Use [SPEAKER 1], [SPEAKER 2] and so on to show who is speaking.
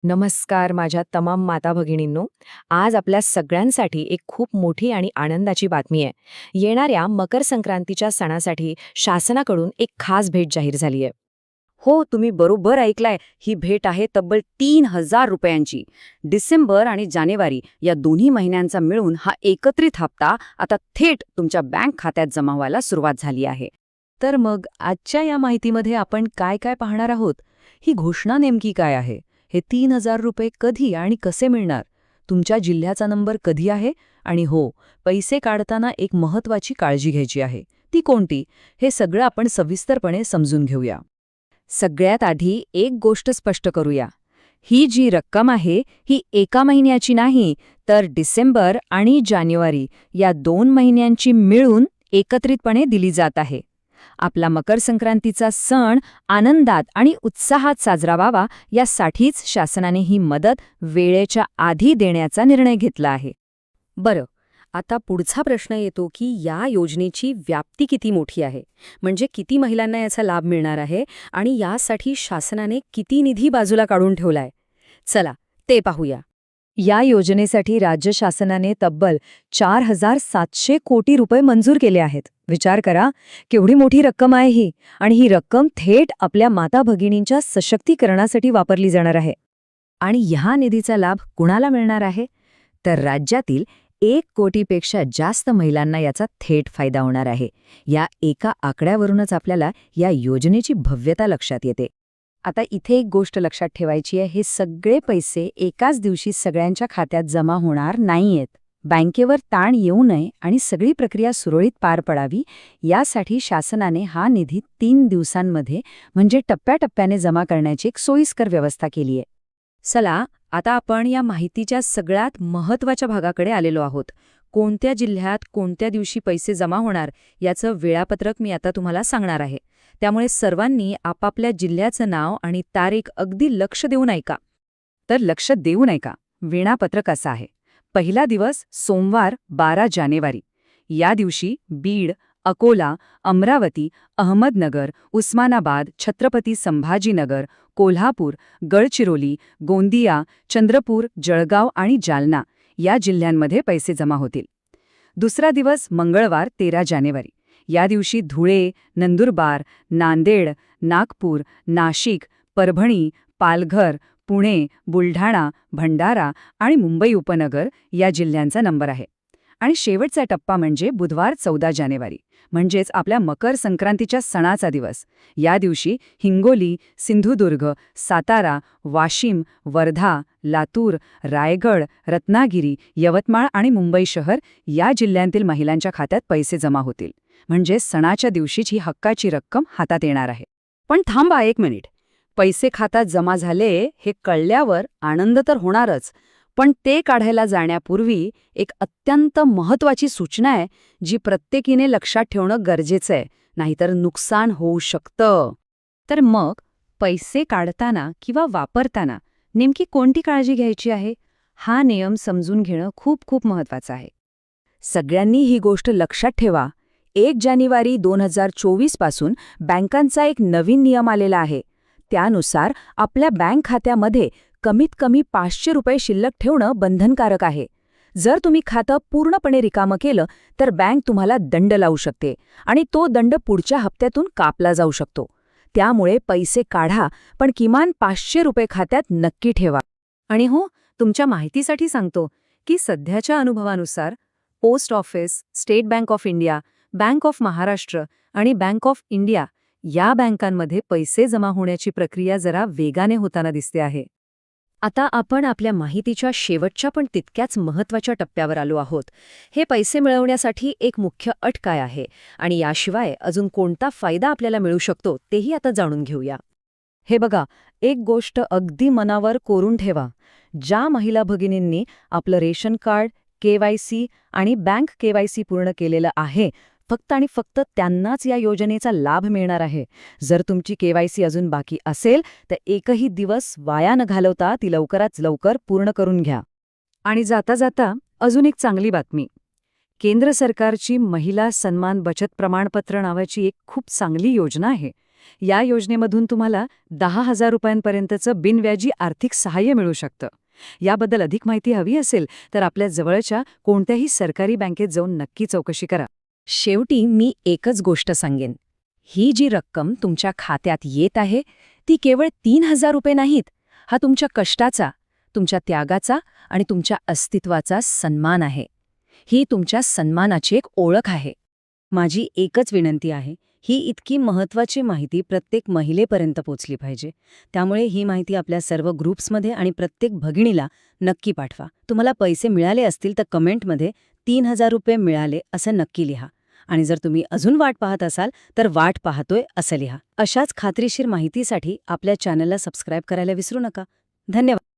[SPEAKER 1] नमस्कार माझ्या तमाम माता भगिनींनो. आज आपल्या सगळ्यांसाठी एक खूप मोठी आणि आनंदाची बातमी आहे. येणाऱ्या मकर संक्रांतीच्या सणासाठी शासनाकडून एक खास भेट जाहीर झाली आहे.
[SPEAKER 2] हो, तुम्ही बरोबर ऐकलाय. ही भेट आहे तब्बल 3,000 रुपयांची. डिसेंबर आणि जानेवारी या दोन्ही महिन्यांचा मिळून हा एकत्रित हप्ता आता थेट तुमच्या बँक खात्यात जमा व्हायला सुरुवात झाली आहे.
[SPEAKER 3] तर मग आजच्या या माहितीमध्ये आपण काय काय पाहणार आहोत? ही घोषणा नेमकी काय आहे? हे 3,000 रुपये कधी आणि कसे मिळणार? तुमच्या जिल्ह्याचा नंबर कधी आहे? आणि हो, पैसे काढताना एक महत्त्वाची काळजी घ्यायची आहे. ती कोणती? हे सगळं आपण सविस्तरपणे समजून घेऊया.
[SPEAKER 2] सगळ्यात आधी एक गोष्ट स्पष्ट करूया. ही जी रक्कम आहे ही एका महिन्याची नाही, तर डिसेंबर आणि जानेवारी या 2 महिन्यांची मिळून एकत्रितपणे दिली जात आहे. आपला मकर संक्रांतीचा सण आनंदात आणि उत्साहात साजरा व्हावा यासाठीच शासनाने ही मदत वेळेच्या आधी देण्याचा निर्णय घेतला आहे. बरं, आता पुढचा प्रश्न येतो की या योजनेची व्याप्ती किती मोठी आहे, म्हणजे किती महिलांना याचा लाभ मिळणार आहे आणि यासाठी शासनाने किती निधी बाजूला काढून ठेवलाय. चला ते पाहूया.
[SPEAKER 3] या योजनेसाठी राज्य शासनाने तब्बल 4,700 कोटी रुपये मंजूर केले आहेत. विचार करा, केवढी मोठी रक्कम आहे ही. आणि ही रक्कम थेट आपल्या माता भगिनींच्या सशक्तीकरणासाठी वापरली जाणार आहे.
[SPEAKER 2] आणि ह्या निधीचा लाभ कुणाला मिळणार आहे? तर राज्यातील 1 कोटीपेक्षा जास्त महिलांना याचा थेट फायदा होणार आहे. या एका आकड्यावरूनच आपल्याला या योजनेची भव्यता लक्षात येते. आता इथे एक गोष्ट लक्षात ठेवायची आहे, हे सगळे पैसे एकाच दिवशी सगळ्यांच्या खात्यात जमा होणार नाहीयेत. बँकेवर ताण येऊ नये आणि सगळी प्रक्रिया सुरळीत पार पडावी यासाठी शासनाने हा निधी 3 दिवसांमध्ये म्हणजे टप्प्याटप्प्याने जमा करण्याची एक सोयीस्कर व्यवस्था केली आहे. चला, आता आपण या माहितीच्या सगळ्यात महत्त्वाच्या भागाकडे आलेलो आहोत. कोणत्या जिल्ह्यात कोणत्या दिवशी पैसे जमा होणार याचं वेळापत्रक मी आता तुम्हाला सांगणार आहे. त्यामुळे सर्वांनी आपापल्या जिल्ह्याचं नाव आणि तारीख अगदी लक्ष देऊन ऐका. तर लक्ष देऊन ऐका. वेळापत्रक असं आहे. पहिला दिवस सोमवार 12 जानेवारी. या दिवशी बीड, अकोला, अमरावती, अहमदनगर, उस्मानाबाद, छत्रपती संभाजीनगर, कोल्हापूर, गडचिरोली, गोंदिया, चंद्रपूर, जळगाव आणि जालना या जिल्ह्यांमध्ये पैसे जमा होतील. दुसरा दिवस मंगळवार 13 जानेवारी. या दिवशी धुळे, नंदुरबार, नांदेड, नागपूर, नाशिक, परभणी, पालघर, पुणे, बुलढाणा, भंडारा आणि मुंबई उपनगर या जिल्ह्यांचा नंबर आहे. आणि शेवटचा टप्पा म्हणजे बुधवार 14 जानेवारी, म्हणजेच आपल्या मकर संक्रांतीच्या सणाचा दिवस. या दिवशी हिंगोली, सिंधुदुर्ग, सातारा, वाशिम, वर्धा, लातूर, रायगड, रत्नागिरी, यवतमाळ आणि मुंबई शहर या जिल्ह्यांतील महिलांच्या खात्यात पैसे जमा होतील. म्हणजे सणाच्या दिवशीच ही हक्काची रक्कम हातात येणार आहे. पण थांबा 1 मिनिट. पैसे खात्यात जमा झाले हे कळल्यावर आनंद तर होणारच, पण ते काढायला जाण्यापूर्वी एक अत्यंत महत्त्वाची सूचना आहे जी प्रत्येकीने लक्षात ठेवणं गरजेचं आहे, नाहीतर नुकसान होऊ शकतं. तर मग पैसे काढताना किंवा वापरताना नेमकी कोणती काळजी घ्यायची आहे? हा नियम समजून घेणं खूप खूप महत्त्वाचं आहे. सगळ्यांनी ही गोष्ट लक्षात ठेवा. 1 जानेवारी 2024 पासून बँकांचा एक नवीन नियम आलेला आहे. त्यानुसार आपल्या बँक खात्यामध्ये कमीत कमी 500 रुपये शिल्लक ठेवणं बंधनकारक आहे. जर तुम्ही खातं पूर्णपणे रिकामं केलं तर बँक तुम्हाला दंड लावू शकते आणि तो दंड पुढच्या हप्त्यातून कापला जाऊ शकतो. त्यामुळे पैसे काढा, पण किमान 500 रुपये खात्यात नक्की ठेवा. आणि हो, तुमच्या माहितीसाठी सांगतो की सध्याच्या अनुभवानुसार post office, state bank of India, bank of Maharashtra आणि बँक ऑफ इंडिया या बँकांमध्ये पैसे जमा होण्याची प्रक्रिया जरा वेगाने होताना दिसते आहे. आता आपण आपल्या माहितीच्या शेवटच्या पण तितक्याच महत्त्वाच्या टप्प्यावर आलो आहोत. हे पैसे मिळवण्यासाठी एक मुख्य अट काय आहे आणि याशिवाय अजून कोणता फायदा आपल्याला मिळू शकतो तेही आता जाणून घेऊया. हे बघा, एक गोष्ट अगदी मनावर कोरून ठेवा. ज्या महिला भगिनींनी आपलं रेशन कार्ड, KYC आणि बँक KYC पूर्ण केलेलं आहे, फक्त आणि फक्त त्यांनाच या योजनेचा लाभ मिळणार आहे. जर तुमची KYC अजून बाकी असेल तर एकही दिवस वाया न घालवता ती लवकरात लवकर पूर्ण करून घ्या. आणि जाता जाता अजून एक चांगली बातमी. केंद्र सरकारची महिला सन्मान बचत प्रमाणपत्र नावाची एक खूप चांगली योजना आहे.
[SPEAKER 3] या योजनेमधून तुम्हाला 10,000 रुपयांपर्यंतचं बिनव्याजी आर्थिक सहाय्य मिळू शकतं. याबद्दल अधिक माहिती हवी असेल तर आपल्या जवळच्या कोणत्याही सरकारी बँकेत जाऊन नक्की चौकशी करा.
[SPEAKER 1] शेवटी मी एकच गोष्ट सांगेन. ही जी रक्कम तुमच्या खात्यात येत आहे ती केवळ 3,000 रुपये नाहीत. हा तुमच्या कष्टाचा, तुमच्या त्यागाचा आणि तुमच्या अस्तित्वाचा सन्मान आहे. ही तुमच्या सन्मानाची एक ओळख आहे.
[SPEAKER 2] माझी एकच विनंती आहे, ही इतकी महत्त्वाची माहिती प्रत्येक महिलेपर्यंत पोचली पाहिजे. त्यामुळे ही माहिती आपल्या सर्व ग्रुप्समध्ये आणि प्रत्येक भगिनीला नक्की पाठवा. तुम्हाला पैसे मिळाले असतील तर कमेंटमध्ये 3,000 रुपये मिळाले असं नक्की लिहा. आणि जर तुम्ही अजून वाट पाहत असाल तर वाट पाहतोय असं लिहा. अशाच खात्रीशीर माहितीसाठी आपल्या चॅनलला सबस्क्राईब करायला विसरू नका. धन्यवाद.